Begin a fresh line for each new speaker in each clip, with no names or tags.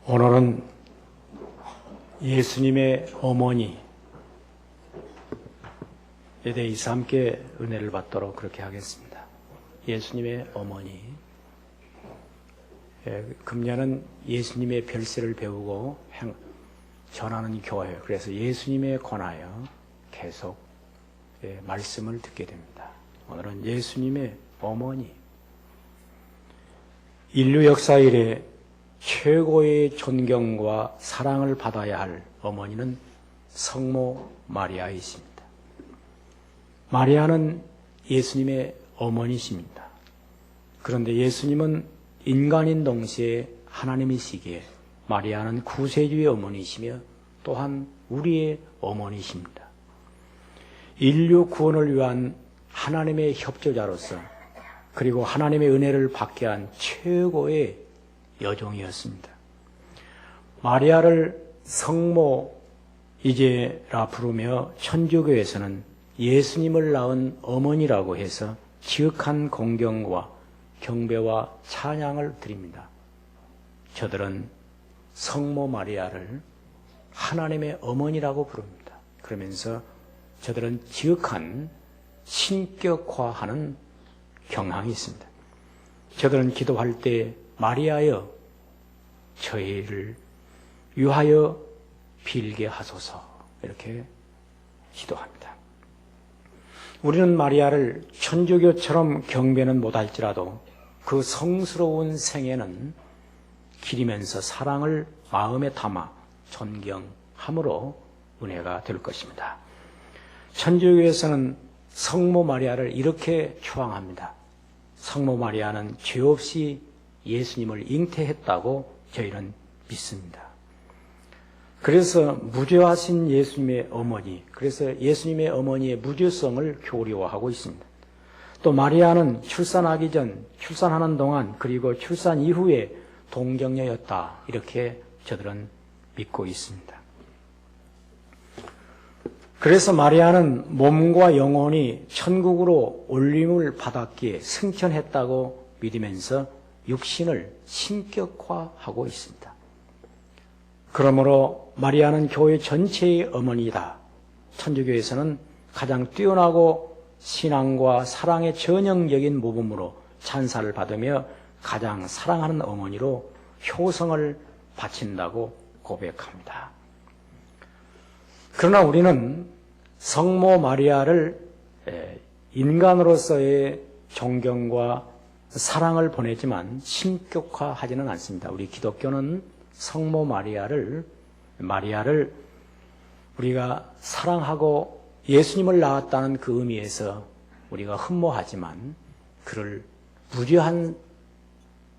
오늘은 예수님의 어머니에 대해서 함께 은혜를 받도록 그렇게 하겠습니다. 예수님의 어머니. 금년은 예수님의 별세를 배우고 전하는 교회예요. 그래서 예수님에 관하여 계속 말씀을 듣게 됩니다. 오늘은 예수님의 어머니. 인류 역사 이래 최고의 존경과 사랑을 받아야 할 어머니는 성모 마리아이십니다. 마리아는 예수님의 어머니십니다. 그런데 예수님은 인간인 동시에 하나님이시기에 마리아는 구세주의 어머니이시며 또한 우리의 어머니십니다. 인류 구원을 위한 하나님의 협조자로서 그리고 하나님의 은혜를 받게 한 최고의 여종이었습니다. 마리아를 성모이제라 부르며 천주교에서는 예수님을 낳은 어머니라고 해서 지극한 공경과 경배와 찬양을 드립니다. 저들은 성모 마리아를 하나님의 어머니라고 부릅니다. 그러면서 저들은 지극한 신격화하는 경향이 있습니다. 저들은 기도할 때 마리아여 저희를 위하여 빌게 하소서 이렇게 기도합니다. 우리는 마리아를 천주교처럼 경배는 못할지라도 그 성스러운 생애는 기리면서 사랑을 마음에 담아 존경함으로 은혜가 될 것입니다. 천주교에서는 성모 마리아를 이렇게 추앙합니다. 성모 마리아는 죄 없이 예수님을 잉태했다고 저희는 믿습니다. 그래서 무죄하신 예수님의 어머니, 그래서 예수님의 어머니의 무죄성을 교리화하고 있습니다. 또 마리아는 출산하기 전, 출산하는 동안, 그리고 출산 이후에 동정녀였다. 이렇게 저들은 믿고 있습니다. 그래서 마리아는 몸과 영혼이 천국으로 올림을 받았기에 승천했다고 믿으면서 육신을 신격화하고 있습니다. 그러므로 마리아는 교회 전체의 어머니다. 천주교에서는 가장 뛰어나고 신앙과 사랑의 전형적인 모범으로 찬사를 받으며 가장 사랑하는 어머니로 효성을 바친다고 고백합니다. 그러나 우리는 성모 마리아를 인간으로서의 존경과 사랑을 보내지만 신격화하지는 않습니다. 우리 기독교는 성모 마리아를 우리가 사랑하고 예수님을 낳았다는 그 의미에서 우리가 흠모하지만 그를 무죄한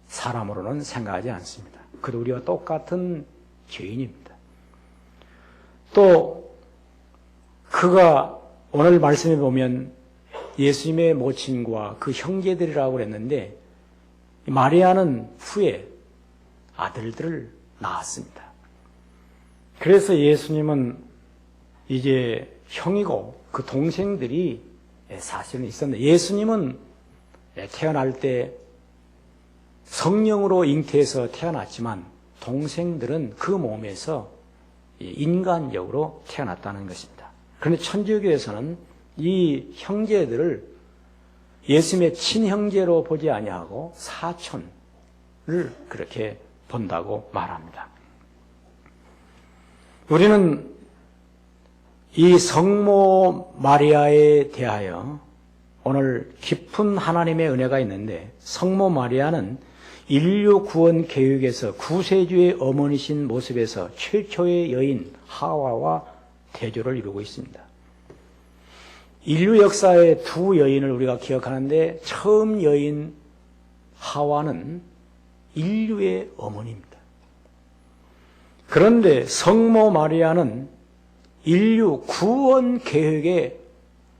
사람으로는 생각하지 않습니다. 그도 우리와 똑같은 죄인입니다. 또 그가 오늘 말씀에 보면 예수님의 모친과 그 형제들이라고 그랬는데 마리아는 후에 아들들을 낳았습니다. 그래서 예수님은 이제 형이고 그 동생들이 사실은 있었는데 예수님은 태어날 때 성령으로 잉태해서 태어났지만 동생들은 그 몸에서 인간적으로 태어났다는 것입니다. 그런데 천주교에서는 이 형제들을 예수님의 친형제로 보지 아니하고 사촌을 그렇게 본다고 말합니다. 우리는 이 성모 마리아에 대하여 오늘 깊은 하나님의 은혜가 있는데 성모 마리아는 인류 구원 계획에서 구세주의 어머니신 모습에서 최초의 여인 하와와 대조를 이루고 있습니다. 인류 역사의 두 여인을 우리가 기억하는데 처음 여인 하와는 인류의 어머니입니다. 그런데 성모 마리아는 인류 구원 계획에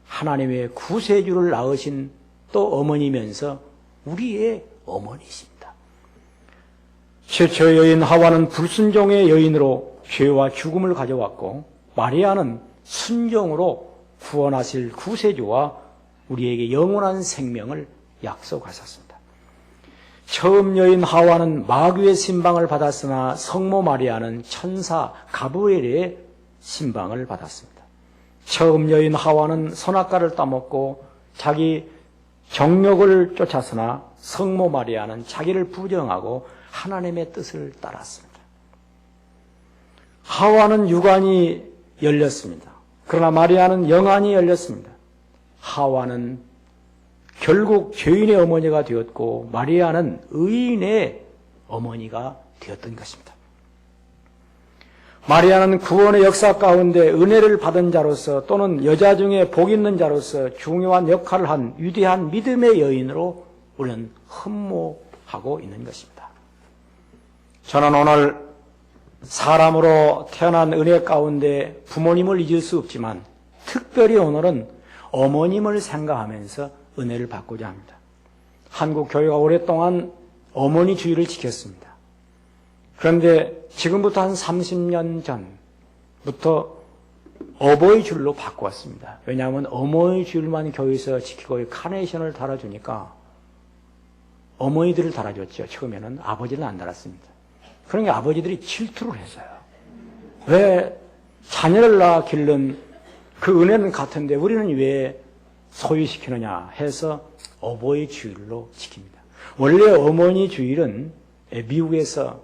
하나님의 구세주를 낳으신 또 어머니면서 우리의 어머니십니다. 최초 여인 하와는 불순종의 여인으로 죄와 죽음을 가져왔고 마리아는 순종으로 구원하실 구세주와 우리에게 영원한 생명을 약속하셨습니다. 처음 여인 하와는 마귀의 신방을 받았으나 성모 마리아는 천사 가브리엘의 신방을 받았습니다. 처음 여인 하와는 선악과를 따먹고 자기 정욕을 쫓았으나 성모 마리아는 자기를 부정하고 하나님의 뜻을 따랐습니다. 하와는 육안이 열렸습니다. 그러나 마리아는 영안이 열렸습니다. 하와는 결국 죄인의 어머니가 되었고 마리아는 의인의 어머니가 되었던 것입니다. 마리아는 구원의 역사 가운데 은혜를 받은 자로서 또는 여자 중에 복 있는 자로서 중요한 역할을 한 위대한 믿음의 여인으로 우리는 흠모하고 있는 것입니다. 저는 오늘 사람으로 태어난 은혜 가운데 부모님을 잊을 수 없지만 특별히 오늘은 어머님을 생각하면서 은혜를 받고자 합니다. 한국 교회가 오랫동안 어머니 주의를 지켰습니다. 그런데 지금부터 한 30년 전부터 어버이 주일로 바꾸었습니다. 왜냐하면 어머니 주일만 교회에서 지키고 카네이션을 달아주니까 어머니들을 달아줬죠. 처음에는 아버지는 안 달았습니다. 그러니까 아버지들이 질투를 했어요. 왜 자녀를 낳아 기른 그 은혜는 같은데 우리는 왜 소유시키느냐 해서 어버이 주일로 지킵니다. 원래 어머니 주일은 미국에서부터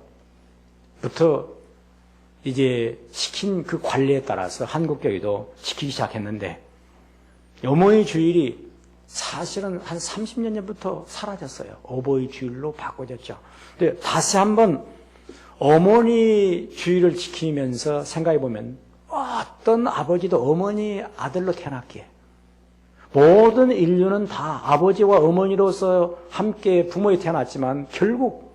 이제 시킨 그 관리에 따라서 한국 교회도 지키기 시작했는데 어머니 주일이 사실은 한 30년 전부터 사라졌어요. 어버이 주일로 바꿔졌죠. 근데 다시 한번 어머니 주일을 지키면서 생각해 보면 어떤 아버지도 어머니 아들로 태어났기에 모든 인류는 다 아버지와 어머니로서 함께 부모에 태어났지만 결국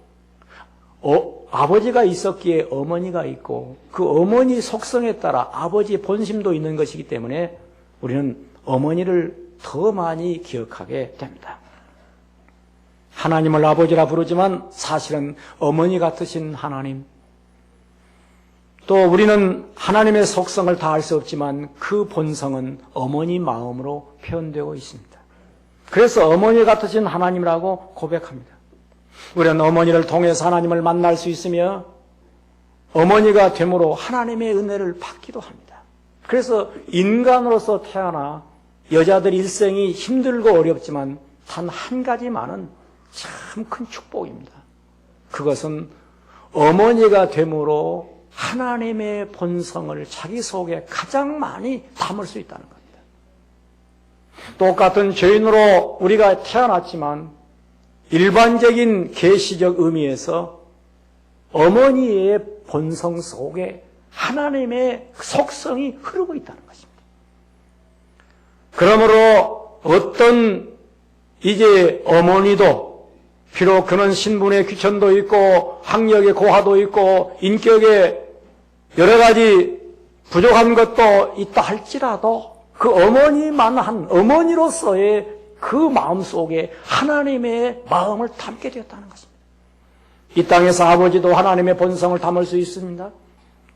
아버지가 있었기에 어머니가 있고 그 어머니 속성에 따라 아버지의 본심도 있는 것이기 때문에 우리는 어머니를 더 많이 기억하게 됩니다. 하나님을 아버지라 부르지만 사실은 어머니 같으신 하나님, 또 우리는 하나님의 속성을 다 알 수 없지만 그 본성은 어머니 마음으로 표현되고 있습니다. 그래서 어머니 같으신 하나님이라고 고백합니다. 우리는 어머니를 통해서 하나님을 만날 수 있으며 어머니가 됨으로 하나님의 은혜를 받기도 합니다. 그래서 인간으로서 태어나 여자들 일생이 힘들고 어렵지만 단 한 가지만은 참 큰 축복입니다. 그것은 어머니가 됨으로 하나님의 본성을 자기 속에 가장 많이 담을 수 있다는 겁니다. 똑같은 죄인으로 우리가 태어났지만 일반적인 계시적 의미에서 어머니의 본성 속에 하나님의 속성이 흐르고 있다는 것입니다. 그러므로 어떤 이제 어머니도 비록 그는 신분의 귀천도 있고 학력의 고하도 있고 인격에 여러 가지 부족한 것도 있다 할지라도 그 어머니만한 어머니로서의 그 마음 속에 하나님의 마음을 담게 되었다는 것입니다. 이 땅에서 아버지도 하나님의 본성을 담을 수 있습니다.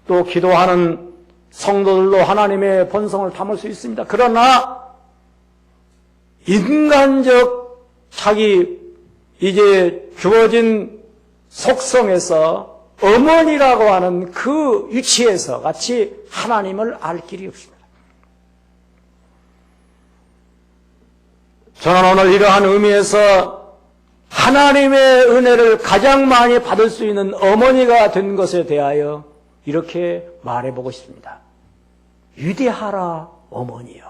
또 기도하는 성도들도 하나님의 본성을 담을 수 있습니다. 그러나 인간적 자기 이제 주어진 속성에서 어머니라고 하는 그 위치에서 같이 하나님을 알 길이 없습니다. 저는 오늘 이러한 의미에서 하나님의 은혜를 가장 많이 받을 수 있는 어머니가 된 것에 대하여 이렇게 말해보고 싶습니다. 위대하라 어머니여.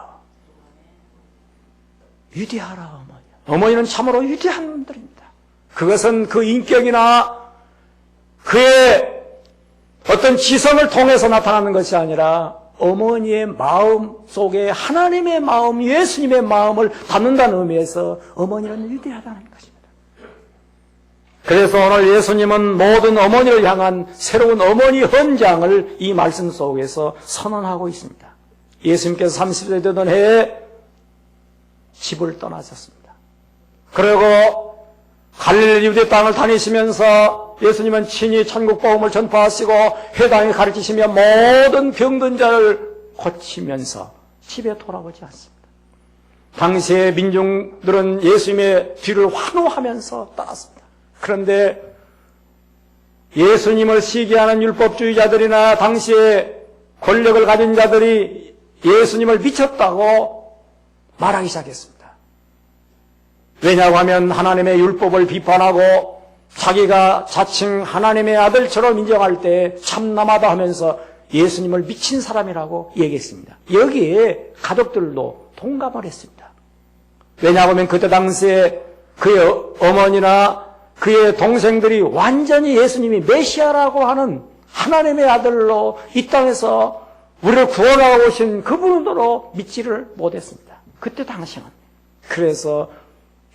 위대하라 어머니여. 어머니는 참으로 위대한 분들입니다. 그것은 그 인격이나 그의 어떤 지성을 통해서 나타나는 것이 아니라 어머니의 마음 속에 하나님의 마음, 예수님의 마음을 담는다는 의미에서 어머니는 위대하다는 것입니다. 그래서 오늘 예수님은 모든 어머니를 향한 새로운 어머니 헌장을 이 말씀 속에서 선언하고 있습니다. 예수님께서 30세 되던 해에 집을 떠나셨습니다. 그리고 갈릴리 유대 땅을 다니시면서 예수님은 친히 천국 복음을 전파하시고 회당에 가르치시며 모든 병든 자를 고치면서 집에 돌아오지 않습니다. 당시의 민중들은 예수님의 뒤를 환호하면서 따랐습니다. 그런데 예수님을 시기하는 율법주의자들이나 당시에 권력을 가진 자들이 예수님을 미쳤다고 말하기 시작했습니다. 왜냐고 하면 하나님의 율법을 비판하고 자기가 자칭 하나님의 아들처럼 인정할 때 참남하다 하면서 예수님을 미친 사람이라고 얘기했습니다. 여기에 가족들도 동감을 했습니다. 왜냐고 하면 그때 당시에 그의 어머니나 그의 동생들이 완전히 예수님이 메시아라고 하는 하나님의 아들로 이 땅에서 우리를 구원하고 오신 그분으로 믿지를 못했습니다. 그때 당시는. 그래서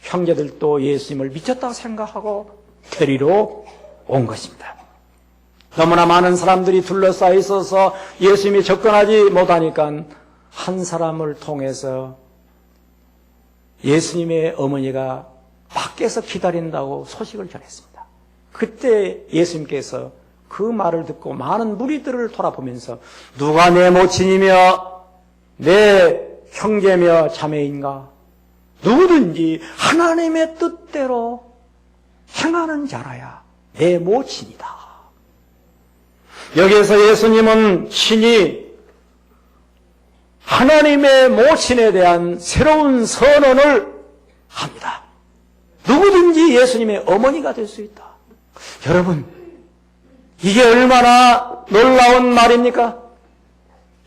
형제들도 예수님을 미쳤다고 생각하고 데리러 온 것입니다. 너무나 많은 사람들이 둘러싸여 있어서 예수님이 접근하지 못하니까 한 사람을 통해서 예수님의 어머니가 밖에서 기다린다고 소식을 전했습니다. 그때 예수님께서 그 말을 듣고 많은 무리들을 돌아보면서 누가 내 모친이며 내 형제며 자매인가? 누구든지 하나님의 뜻대로 행하는 자라야 내 모친이다. 여기에서 예수님은 친히 하나님의 모친에 대한 새로운 선언을 합니다. 누구든지 예수님의 어머니가 될 수 있다. 여러분, 이게 얼마나 놀라운 말입니까?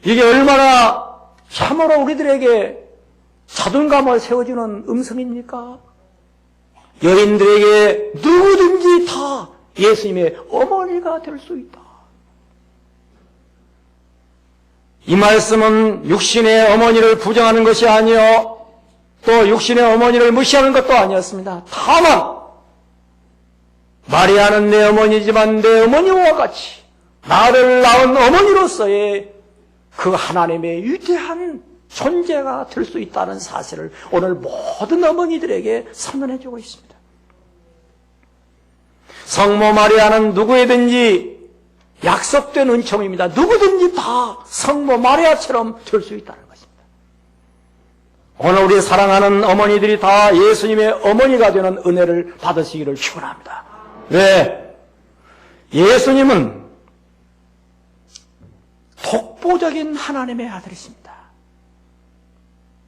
이게 얼마나 참으로 우리들에게 자존감을 세워주는 음성입니까? 여인들에게 누구든지 다 예수님의 어머니가 될 수 있다. 이 말씀은 육신의 어머니를 부정하는 것이 아니요 또 육신의 어머니를 무시하는 것도 아니었습니다. 다만 마리아는 내 어머니지만 내 어머니와 같이 나를 낳은 어머니로서의 그 하나님의 위대한 존재가 될 수 있다는 사실을 오늘 모든 어머니들에게 선언해주고 있습니다. 성모 마리아는 누구에든지 약속된 은총입니다. 누구든지 다 성모 마리아처럼 될 수 있다는 것입니다. 오늘 우리 사랑하는 어머니들이 다 예수님의 어머니가 되는 은혜를 받으시기를 축원합니다. 왜? 예수님은 독보적인 하나님의 아들이십니다.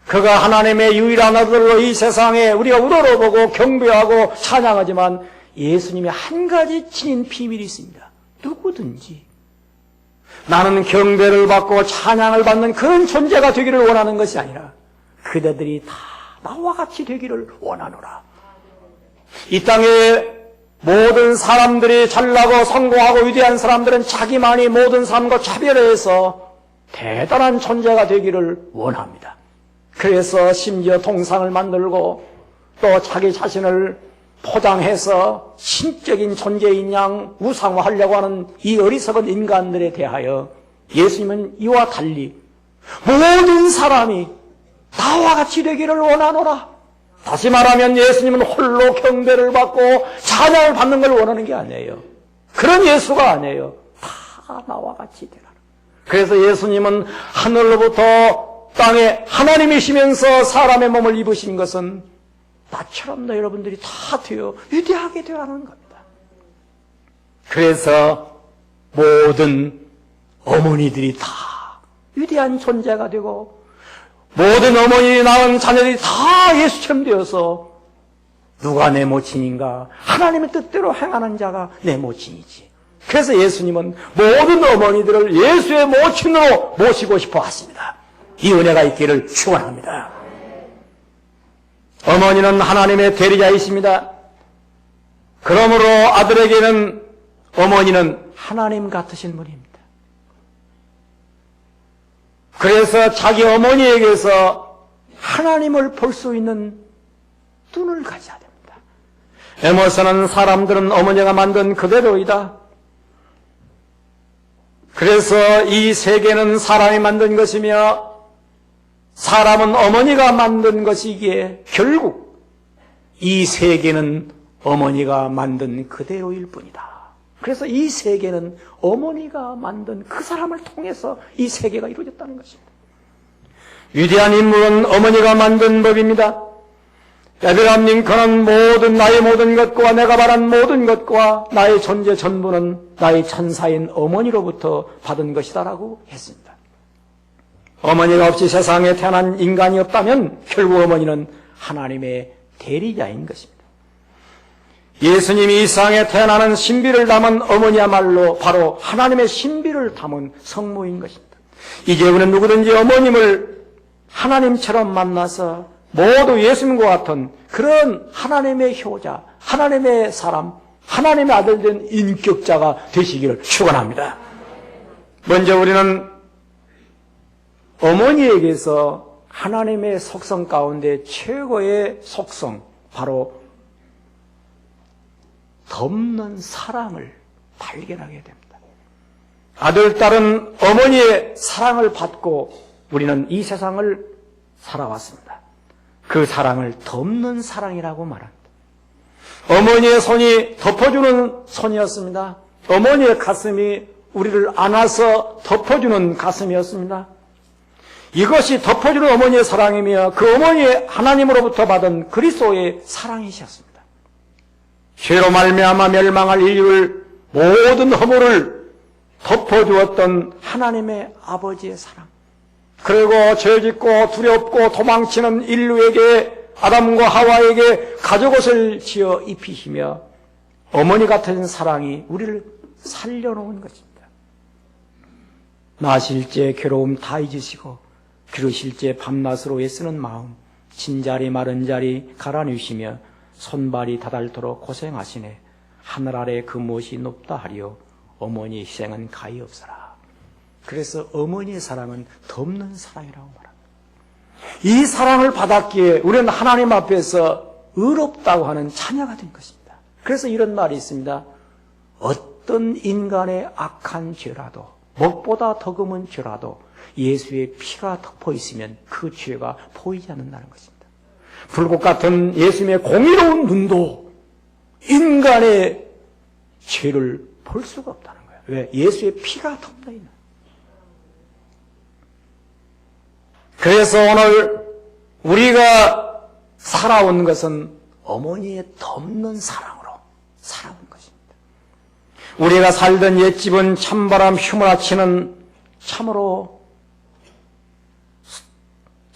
그가 하나님의 유일한 아들로 이 세상에 우리가 우러러보고 경배하고 찬양하지만 예수님이 한 가지 지닌 비밀이 있습니다. 누구든지 나는 경배를 받고 찬양을 받는 그런 존재가 되기를 원하는 것이 아니라 그대들이 다 나와 같이 되기를 원하노라. 이 땅에 모든 사람들이 잘나고 성공하고 위대한 사람들은 자기만이 모든 삶과 차별해서 대단한 존재가 되기를 원합니다. 그래서 심지어 동상을 만들고 또 자기 자신을 포장해서 신적인 존재인 양 우상화하려고 하는 이 어리석은 인간들에 대하여 예수님은 이와 달리 모든 사람이 나와 같이 되기를 원하노라. 다시 말하면 예수님은 홀로 경배를 받고 찬양을 받는 걸 원하는 게 아니에요. 그런 예수가 아니에요. 다 나와 같이 되라. 그래서 예수님은 하늘로부터 땅에 하나님이시면서 사람의 몸을 입으신 것은 나처럼 여러분들이 다 되어 위대하게 되어 하는 겁니다. 그래서 모든 어머니들이 다 위대한 존재가 되고 모든 어머니들이 낳은 자녀들이 다 예수처럼 되어서 누가 내 모친인가? 하나님의 뜻대로 행하는 자가 내 모친이지. 그래서 예수님은 모든 어머니들을 예수의 모친으로 모시고 싶어 하십니다. 이 은혜가 있기를 축원합니다. 어머니는 하나님의 대리자이십니다. 그러므로 아들에게는 어머니는 하나님 같으신 분입니다. 그래서 자기 어머니에게서 하나님을 볼 수 있는 눈을 가져야 됩니다. 에모스는 사람들은 어머니가 만든 그대로이다. 그래서 이 세계는 사람이 만든 것이며 사람은 어머니가 만든 것이기에 결국 이 세계는 어머니가 만든 그대로일 뿐이다. 그래서 이 세계는 어머니가 만든 그 사람을 통해서 이 세계가 이루어졌다는 것입니다. 위대한 인물은 어머니가 만든 법입니다. 에브라임님, 그는 나의 모든 것과 내가 바란 모든 것과 나의 존재 전부는 나의 천사인 어머니로부터 받은 것이다라고 했습니다. 어머니가 없이 세상에 태어난 인간이 없다면 결국 어머니는 하나님의 대리자인 것입니다. 예수님이 이 세상에 태어나는 신비를 담은 어머니야말로 바로 하나님의 신비를 담은 성모인 것입니다. 이제 우리는 누구든지 어머님을 하나님처럼 만나서 모두 예수님과 같은 그런 하나님의 효자, 하나님의 사람, 하나님의 아들 된 인격자가 되시기를 축원합니다. 먼저 우리는 어머니에게서 하나님의 속성 가운데 최고의 속성, 바로 덮는 사랑을 발견하게 됩니다. 아들, 딸은 어머니의 사랑을 받고 우리는 이 세상을 살아왔습니다. 그 사랑을 덮는 사랑이라고 말합니다. 어머니의 손이 덮어주는 손이었습니다. 어머니의 가슴이 우리를 안아서 덮어주는 가슴이었습니다. 이것이 덮어주는 어머니의 사랑이며 그 어머니의 하나님으로부터 받은 그리스도의 사랑이셨습니다. 죄로 말미암아 멸망할 인류를 모든 허물을 덮어주었던 하나님의 아버지의 사랑, 그리고 죄짓고 두렵고 도망치는 인류에게, 아담과 하와에게 가죽옷을 지어 입히시며 어머니 같은 사랑이 우리를 살려놓은 것입니다. 나실 때 괴로움 다 잊으시고 기르실 때 밤낮으로 애쓰는 마음, 진자리 마른 자리 갈아뉘시며 손발이 다닳도록 고생하시네. 하늘 아래 그 무엇이 높다 하리요 어머니의 희생은 가히 없어라. 그래서 어머니의 사랑은 덮는 사랑이라고 말합니다. 이 사랑을 받았기에 우리는 하나님 앞에서 의롭다고 하는 자녀가 된 것입니다. 그래서 이런 말이 있습니다. 어떤 인간의 악한 죄라도, 먹보다 더 금은 죄라도 예수의 피가 덮어 있으면 그 죄가 보이지 않는다는 것입니다. 불꽃 같은 예수님의 공의로운 눈도 인간의 죄를 볼 수가 없다는 거예요. 왜? 예수의 피가 덮어 있는. 그래서 오늘 우리가 살아온 것은 어머니의 덮는 사랑으로 살아온 것입니다. 우리가 살던 옛집은 찬바람 휘몰아치는 참으로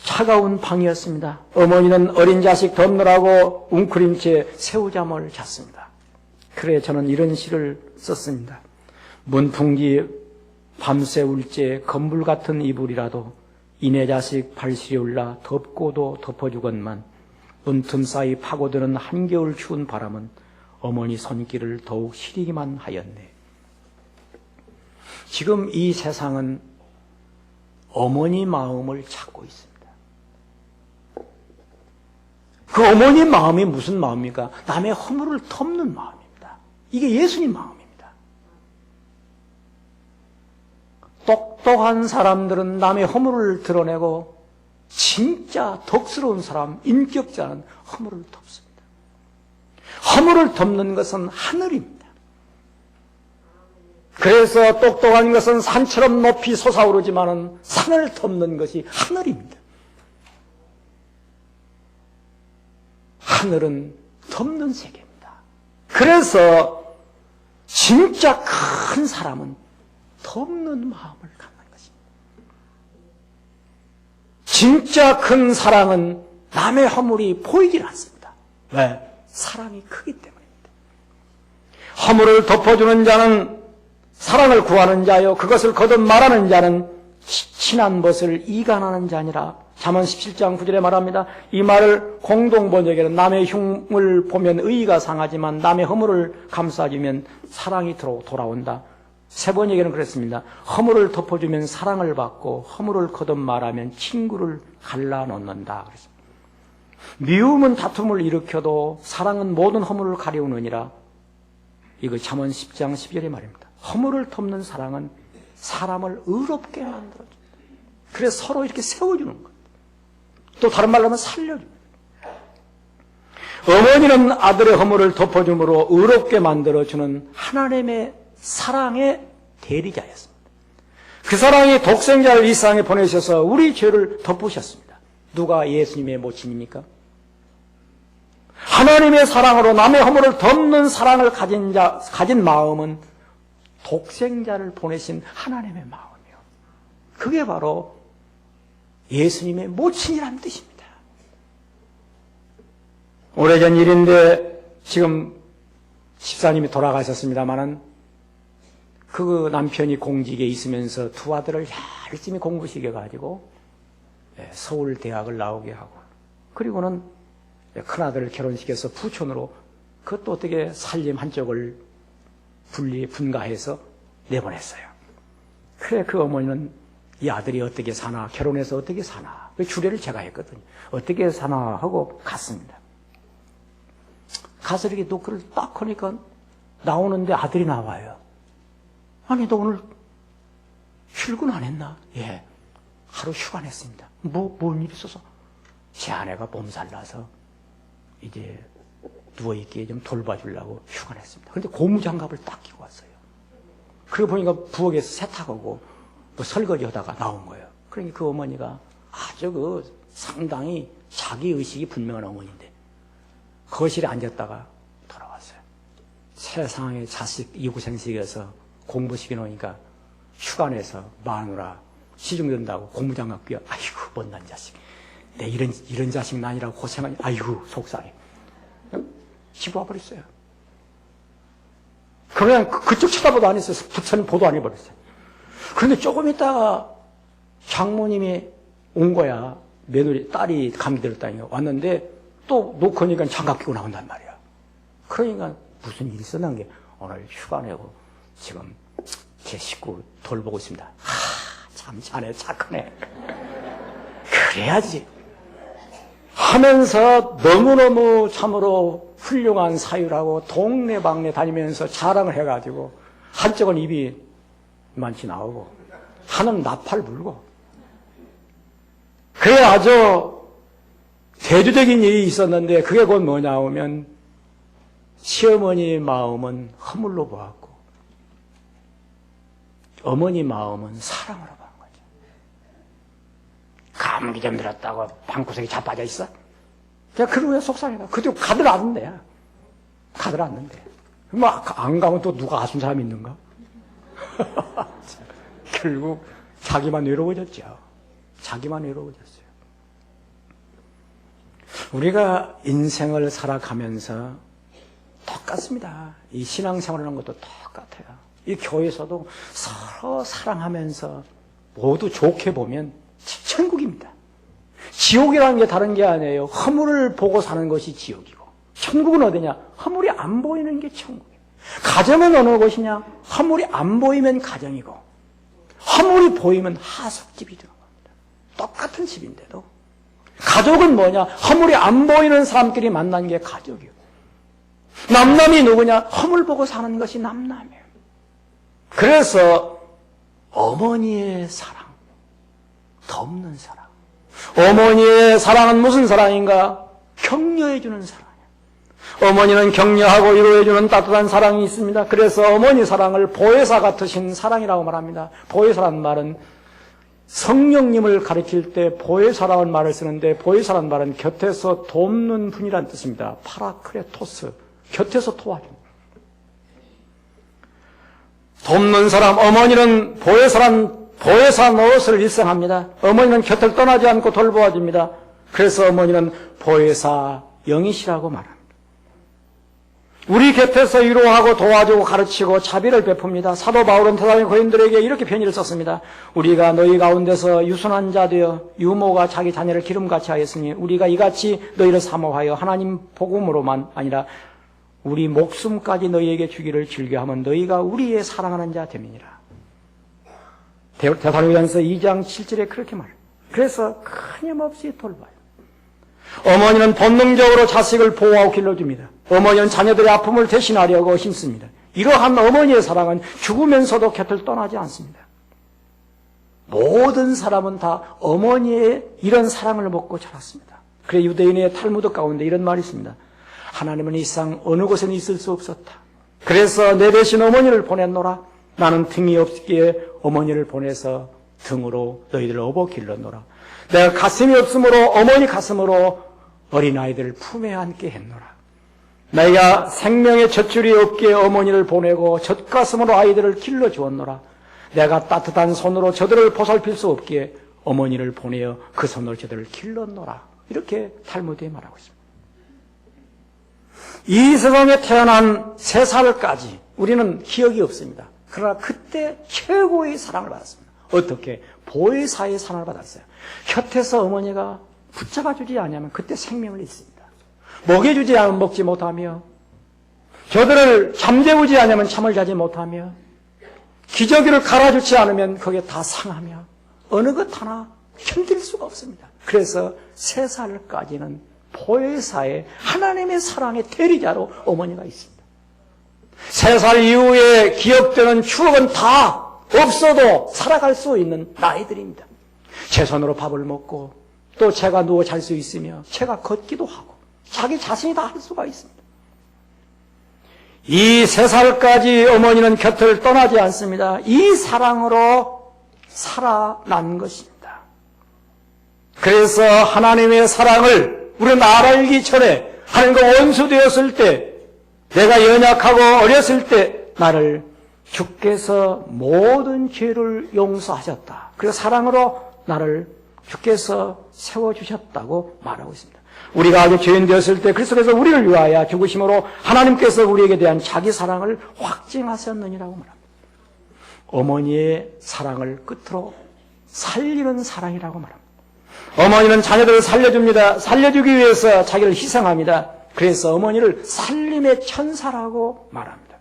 차가운 방이었습니다. 어머니는 어린 자식 덮느라고 웅크린 채 새우잠을 잤습니다. 그래 저는 이런 시를 썼습니다. 문풍기 밤새 울째 건불 같은 이불이라도 이내 자식 발실이 올라 덮고도 덮어주건만 문틈 사이 파고드는 한겨울 추운 바람은 어머니 손길을 더욱 시리기만 하였네. 지금 이 세상은 어머니 마음을 찾고 있습니다. 그 어머니 마음이 무슨 마음입니까? 남의 허물을 덮는 마음입니다. 이게 예수님 마음입니다. 똑똑한 사람들은 남의 허물을 드러내고 진짜 덕스러운 사람, 인격자는 허물을 덮습니다. 허물을 덮는 것은 하늘입니다. 그래서 똑똑한 것은 산처럼 높이 솟아오르지만은 산을 덮는 것이 하늘입니다. 하늘은 덮는 세계입니다. 그래서 진짜 큰 사람은 덮는 마음을 갖는 것입니다. 진짜 큰 사랑은 남의 허물이 보이질 않습니다. 왜? 사랑이 크기 때문입니다. 허물을 덮어주는 자는 사랑을 구하는 자요, 그것을 거듭 말하는 자는 친한 벗을 이간하는 자니라. 잠언 17장 9절에 말합니다. 이 말을 공동번역에는 남의 흉을 보면 의의가 상하지만 남의 허물을 감싸주면 사랑이 돌아온다. 세번역에는 그랬습니다. 허물을 덮어주면 사랑을 받고 허물을 거듭 말하면 친구를 갈라놓는다. 그랬습니다. 미움은 다툼을 일으켜도 사랑은 모든 허물을 가리우느니라. 이거 잠언 10장 12절의 말입니다. 허물을 덮는 사랑은 사람을 의롭게 만들어줍니다. 그래서 서로 이렇게 세워주는 거예요. 또 다른 말로 하면 살려줍니다. 어머니는 아들의 허물을 덮어줌으로 의롭게 만들어주는 하나님의 사랑의 대리자였습니다. 그 사랑이 독생자를 이 세상에 보내셔서 우리 죄를 덮으셨습니다. 누가 예수님의 모친입니까? 하나님의 사랑으로 남의 허물을 덮는 사랑을 가진 마음은 독생자를 보내신 하나님의 마음이요. 그게 바로 예수님의 모친이라는 뜻입니다. 오래전 일인데 지금 집사님이 돌아가셨습니다마는 그 남편이 공직에 있으면서 두 아들을 열심히 공부시켜가지고 서울대학을 나오게 하고, 그리고는 큰아들을 결혼시켜서 부촌으로, 그것도 어떻게 살림 한쪽을 분가해서 내보냈어요. 그래, 그 어머니는 이 아들이 어떻게 사나, 결혼해서 어떻게 사나, 그 주례를 제가 했거든요. 어떻게 사나 하고 갔습니다. 가서 이렇게 노크를 딱 하니까 나오는데 아들이 나와요. 아니, 너 오늘 출근 안 했나? 예, 하루 휴가 냈습니다. 뭔 일 있어서? 제 아내가 몸살 나서 이제 누워있기에 좀 돌봐주려고 휴가 냈습니다. 그런데 고무장갑을 딱 끼고 왔어요. 그러고 보니까 부엌에서 세탁하고 뭐 설거지 하다가 나온 거예요. 그러니까 그 어머니가 아주 상당히 자기의식이 분명한 어머니인데 거실에 앉았다가 돌아왔어요. 세상에 자식 이구생식에서 공부시켜 놓으니까 휴가 내서 마누라 시중 든다고 고무장갑 끼워. 아이고, 못난 자식. 내 이런 자식 난이라고 고생하니, 아이고, 속상해. 집어 와버렸어요. 그냥 그쪽 쳐다보도 안 했어요. 부처님 보도 안 해버렸어요. 그런데 조금 있다가 장모님이 온 거야. 며느리, 딸이 감기 들었다니까 왔는데 또 놓고니까 장갑 끼고 나온단 말이야. 그러니까 무슨 일이 있었는 게 오늘 휴가 내고 지금 제 식구 돌보고 있습니다. 참 자네 착하네. 그래야지 하면서 너무너무 참으로 훌륭한 사유라고 동네방네 다니면서 자랑을 해가지고 한쪽은 입이 많이 나오고 하는 나팔 불고, 그게 아주 대조적인 일이 있었는데 그게 곧 뭐냐 하면 시어머니의 마음은 허물로 보았고 어머니 마음은 사랑으로 본 거죠. 감기 좀 들었다고 방구석에 자빠져 있어? 그냥 그러고 속상해다. 그때 가들 않는데. 가들 않는데. 안 가면 또 누가 아픈 사람이 있는가? 결국 자기만 외로워졌죠. 자기만 외로워졌어요. 우리가 인생을 살아가면서 똑같습니다. 이 신앙생활을 하는 것도 똑같아요. 이 교회에서도 서로 사랑하면서 모두 좋게 보면 천국입니다. 지옥이라는 게 다른 게 아니에요. 허물을 보고 사는 것이 지옥이고, 천국은 어디냐? 허물이 안 보이는 게 천국이에요. 가정은 어느 곳이냐? 허물이 안 보이면 가정이고, 허물이 보이면 하숙집이 되는 겁니다. 똑같은 집인데도. 가족은 뭐냐? 허물이 안 보이는 사람끼리 만난 게 가족이에요. 남남이 누구냐? 허물 보고 사는 것이 남남이에요. 그래서 어머니의 사랑, 덮는 사랑. 어머니의 사랑은 무슨 사랑인가? 격려해주는 사랑이에요. 어머니는 격려하고 위로해주는 따뜻한 사랑이 있습니다. 그래서 어머니 사랑을 보혜사 같으신 사랑이라고 말합니다. 보혜사라는 말은 성령님을 가리킬 때 보혜사라는 말을 쓰는데, 보혜사라는 말은 곁에서 돕는 분이라는 뜻입니다. 파라크레토스, 곁에서 도와줍니다. 돕는 사람, 어머니는 보혜사 노릇을 일생합니다. 어머니는 곁을 떠나지 않고 돌보아줍니다. 그래서 어머니는 보혜사 영이시라고 말합니다. 우리 곁에서 위로하고 도와주고 가르치고 자비를 베풉니다. 사도 바울은 테살로니가 교인들에게 이렇게 편지를 썼습니다. 우리가 너희 가운데서 유순한 자 되어 유모가 자기 자녀를 기름같이 하였으니 우리가 이같이 너희를 사모하여 하나님 복음으로만 아니라 우리 목숨까지 너희에게 주기를 즐겨하면 너희가 우리의 사랑하는 자 됨이니라. 데살로니가전서 2장 7절에 그렇게 말해요. 그래서 끊임없이 돌봐요. 어머니는 본능적으로 자식을 보호하고 길러줍니다. 어머니는 자녀들의 아픔을 대신하려고 힘씁니다. 이러한 어머니의 사랑은 죽으면서도 곁을 떠나지 않습니다. 모든 사람은 다 어머니의 이런 사랑을 먹고 자랐습니다. 그래 유대인의 탈무드 가운데 이런 말이 있습니다. 하나님은 이 세상 어느 곳에는 있을 수 없었다. 그래서 내 대신 어머니를 보냈노라. 나는 등이 없기에 어머니를 보내서 등으로 너희들을 업어 길렀노라. 내가 가슴이 없으므로 어머니 가슴으로 어린아이들을 품에 안게 했노라. 내가 생명의 젖줄이 없기에 어머니를 보내고 젖가슴으로 아이들을 길러주었노라. 내가 따뜻한 손으로 저들을 보살필 수 없기에 어머니를 보내어 그 손으로 저들을 길렀노라. 이렇게 탈무드에 말하고 있습니다. 이 세상에 태어난 3살까지 우리는 기억이 없습니다. 그러나 그때 최고의 사랑을 받았습니다. 어떻게? 보혜사의 사랑을 받았어요. 곁에서 어머니가 붙잡아주지 않으면 그때 생명을 잃습니다. 먹여주지 않으면 먹지 못하며, 저들을 잠재우지 않으면 잠을 자지 못하며, 기저귀를 갈아주지 않으면 거기에 다 상하며 어느 것 하나 견딜 수가 없습니다. 그래서 3살까지는 보혜사의 하나님의 사랑의 대리자로 어머니가 있습니다. 3살 이후에 기억되는 추억은 다 없어도 살아갈 수 있는 나이들입니다. 제 손으로 밥을 먹고 또 제가 누워 잘 수 있으며 제가 걷기도 하고 자기 자신이 다 할 수가 있습니다. 이 3살까지 어머니는 곁을 떠나지 않습니다. 이 사랑으로 살아난 것입니다. 그래서 하나님의 사랑을 우리는 알기 전에 하나님과 원수되었을 때, 내가 연약하고 어렸을 때 나를 주께서 모든 죄를 용서하셨다. 그래서 사랑으로 나를 주께서 세워주셨다고 말하고 있습니다. 우리가 아주 죄인 되었을 때 그리스도께서 우리를 위하여 죽으심으로 하나님께서 우리에게 대한 자기 사랑을 확증하셨느니라고 말합니다. 어머니의 사랑을 끝으로 살리는 사랑이라고 말합니다. 어머니는 자녀들을 살려줍니다. 살려주기 위해서 자기를 희생합니다. 그래서 어머니를 살림의 천사라고 말합니다.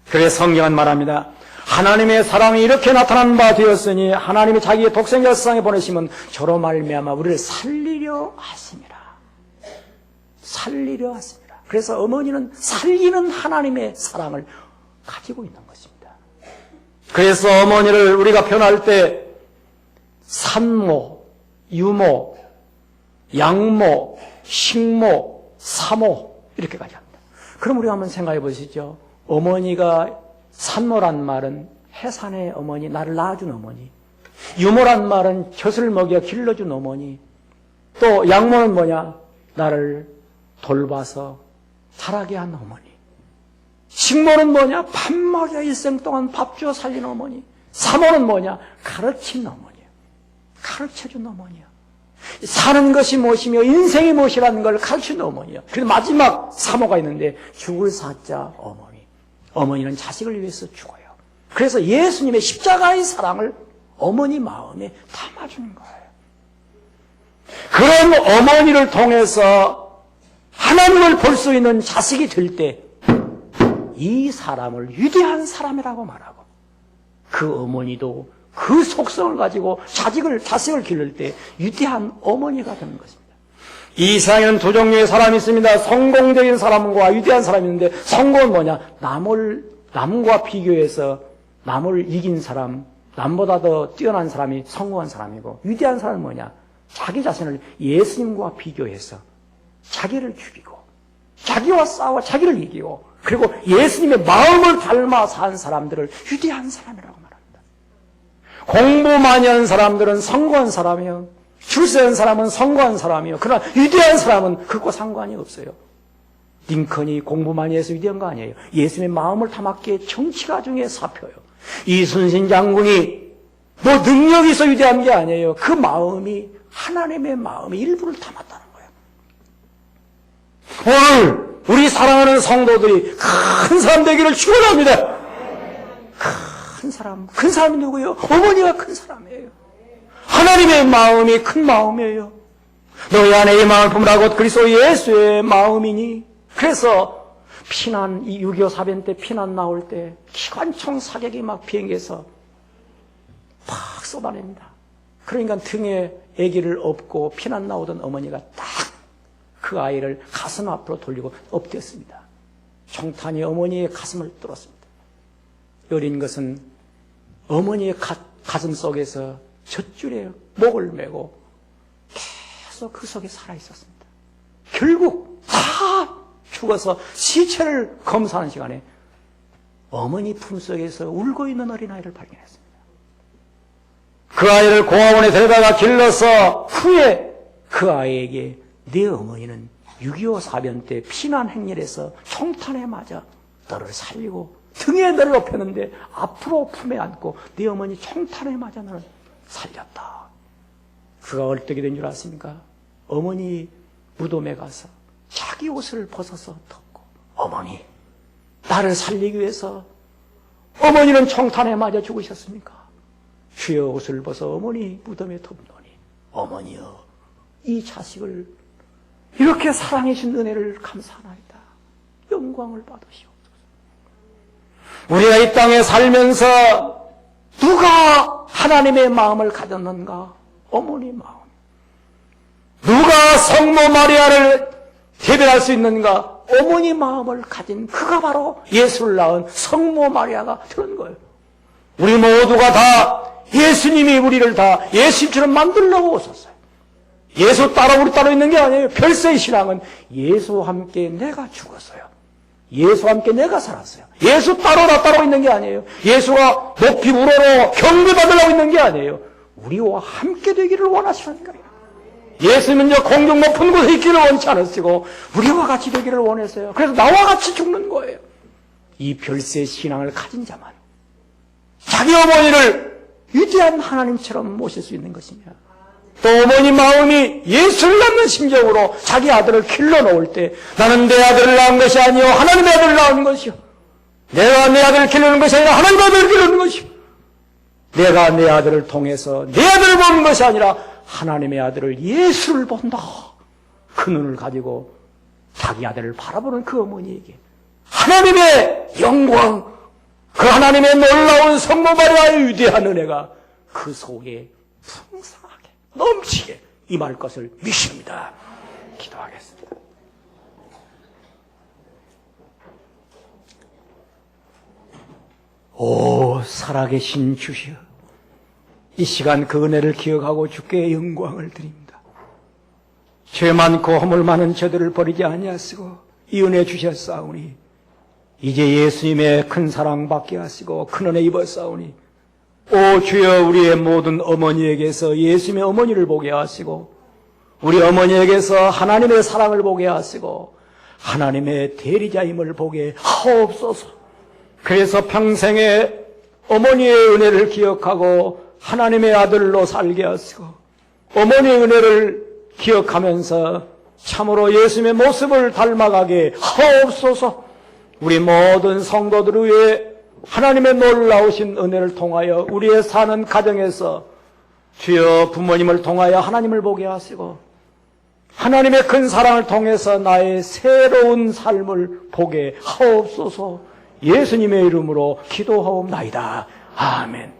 그래서 성경은 말합니다. 하나님의 사랑이 이렇게 나타난 바 되었으니 하나님이 자기의 독생자 세상에 보내시면 저로 말미암아 우리를 살리려 하심이라. 살리려 하심이라. 그래서 어머니는 살리는 하나님의 사랑을 가지고 있는 것입니다. 그래서 어머니를 우리가 표현할 때 산모, 유모, 양모, 식모, 사모 이렇게까지 합니다. 그럼 우리가 한번 생각해 보시죠. 어머니가 산모란 말은 해산의 어머니, 나를 낳아준 어머니. 유모란 말은 젖을 먹여 길러준 어머니. 또 양모는 뭐냐? 나를 돌봐서 자라게 한 어머니. 식모는 뭐냐? 밥 먹여 일생 동안 밥 주어 살린 어머니. 사모는 뭐냐? 가르친 어머니야. 가르쳐준 어머니야. 사는 것이 무엇이며 인생이 무엇이라는 걸 가르치는 어머니야. 그래서 마지막 사모가 있는데 죽을 사자 어머니. 어머니는 자식을 위해서 죽어요. 그래서 예수님의 십자가의 사랑을 어머니 마음에 담아주는 거예요. 그런 어머니를 통해서 하나님을 볼 수 있는 자식이 될 때 이 사람을 위대한 사람이라고 말하고, 그 어머니도 그 속성을 가지고 자식을 기를 때 위대한 어머니가 되는 것입니다. 이 세상에는 두 종류의 사람이 있습니다. 성공적인 사람과 위대한 사람이 있는데, 성공은 뭐냐? 남과 비교해서 남을 이긴 사람, 남보다 더 뛰어난 사람이 성공한 사람이고, 위대한 사람은 뭐냐? 자기 자신을 예수님과 비교해서 자기를 죽이고, 자기와 싸워 자기를 이기고, 그리고 예수님의 마음을 닮아 산 사람들을 위대한 사람이라고 말합니다. 공부 많이 한 사람들은 성공한 사람이요. 출세한 사람은 성공한 사람이요. 그러나 위대한 사람은 그것과 상관이 없어요. 링컨이 공부 많이 해서 위대한 거 아니에요. 예수님의 마음을 담았기에 정치가 중에 사표요. 이순신 장군이 뭐 능력이 있어 위대한 게 아니에요. 그 마음이 하나님의 마음의 일부를 담았다는 거예요. 오늘 우리 사랑하는 성도들이 큰 사람 되기를 축원합니다. 큰 사람이 누구예요? 어머니가 큰 사람이에요. 하나님의 마음이 큰 마음이에요. 너희 안에 이 마음을 품으라고 그리스도 예수의 마음이니. 그래서 피난, 이 6.25 사변 때 피난 나올 때 기관총 사격이 막 비행기에서 팍 쏟아냅니다. 그러니까 등에 아기를 업고 피난 나오던 어머니가 딱 그 아이를 가슴 앞으로 돌리고 엎드렸습니다. 총탄이 어머니의 가슴을 뚫었습니다. 어린 것은 어머니의 가슴 속에서 젖줄에 목을 메고 계속 그 속에 살아있었습니다. 결국 다 죽어서 시체를 검사하는 시간에 어머니 품속에서 울고 있는 어린아이를 발견했습니다. 그 아이를 고아원에 데려다가 길러서 후에 그 아이에게 네 어머니는 6.25 사변 때 피난 행렬에서 총탄에 맞아 너를 살리고 등에 너를 높였는데 앞으로 품에 안고 네 어머니 총탄에 맞아 너를 살렸다. 그가 어떻게 된 줄 아십니까? 어머니 무덤에 가서 자기 옷을 벗어서 덮고 어머니 나를 살리기 위해서 어머니는 총탄에 맞아 죽으셨습니까? 주여 옷을 벗어 어머니 무덤에 덮노니 어머니여 이 자식을 이렇게 사랑해 주신 은혜를 감사하나이다. 영광을 받으시옵소서. 우리가 이 땅에 살면서 누가 하나님의 마음을 가졌는가? 어머니 마음. 누가 성모 마리아를 대변할 수 있는가? 어머니 마음을 가진 그가 바로 예수를 낳은 성모 마리아가 그런 거예요. 우리 모두가 다 예수님이 우리를 다 예수님처럼 만들려고 오셨어요. 예수 따라 우리 따로 있는 게 아니에요. 별세의 신앙은 예수와 함께 내가 죽었어요. 예수와 함께 내가 살았어요. 예수 따로 나 따로 있는 게 아니에요. 예수가 높이 우러러 경배받으려고 있는 게 아니에요. 우리와 함께 되기를 원하시는 거예요. 예수님은요 공중 높은 곳에 있기를 원치 않으시고 우리와 같이 되기를 원했어요. 그래서 나와 같이 죽는 거예요. 이 별세의 신앙을 가진 자만 자기 어머니를 위대한 하나님처럼 모실 수 있는 것이며 또 어머니 마음이 예수를 낳는 심정으로 자기 아들을 길러 놓을 때 나는 내 아들을 낳은 것이 아니요 하나님의 아들을 낳은 것이요 내가 내 아들을 기르는 것이 아니라 하나님의 아들을 기르는 것이요 내가 내 아들을 통해서 내 아들을 보는 것이 아니라 하나님의 아들을 예수를 본다. 그 눈을 가지고 자기 아들을 바라보는 그 어머니에게 하나님의 영광, 그 하나님의 놀라운 성모 마리아의 위대한 은혜가 그 속에 풍성하게 넘치게 임할 것을 믿습니다. 기도하겠습니다. 오 살아계신 주시여, 이 시간 그 은혜를 기억하고 주께 영광을 드립니다. 죄 많고 허물 많은 저들을 버리지 아니하시고 이 은혜 주셨사오니 이제 예수님의 큰 사랑 받게 하시고 큰 은혜 입었사오니 오 주여 우리의 모든 어머니에게서 예수님의 어머니를 보게 하시고 우리 어머니에게서 하나님의 사랑을 보게 하시고 하나님의 대리자임을 보게 하옵소서. 그래서 평생에 어머니의 은혜를 기억하고 하나님의 아들로 살게 하시고 어머니의 은혜를 기억하면서 참으로 예수님의 모습을 닮아가게 하옵소서. 우리 모든 성도들 위해 하나님의 놀라우신 은혜를 통하여 우리의 사는 가정에서 주여 부모님을 통하여 하나님을 보게 하시고 하나님의 큰 사랑을 통해서 나의 새로운 삶을 보게 하옵소서. 예수님의 이름으로 기도하옵나이다. 아멘.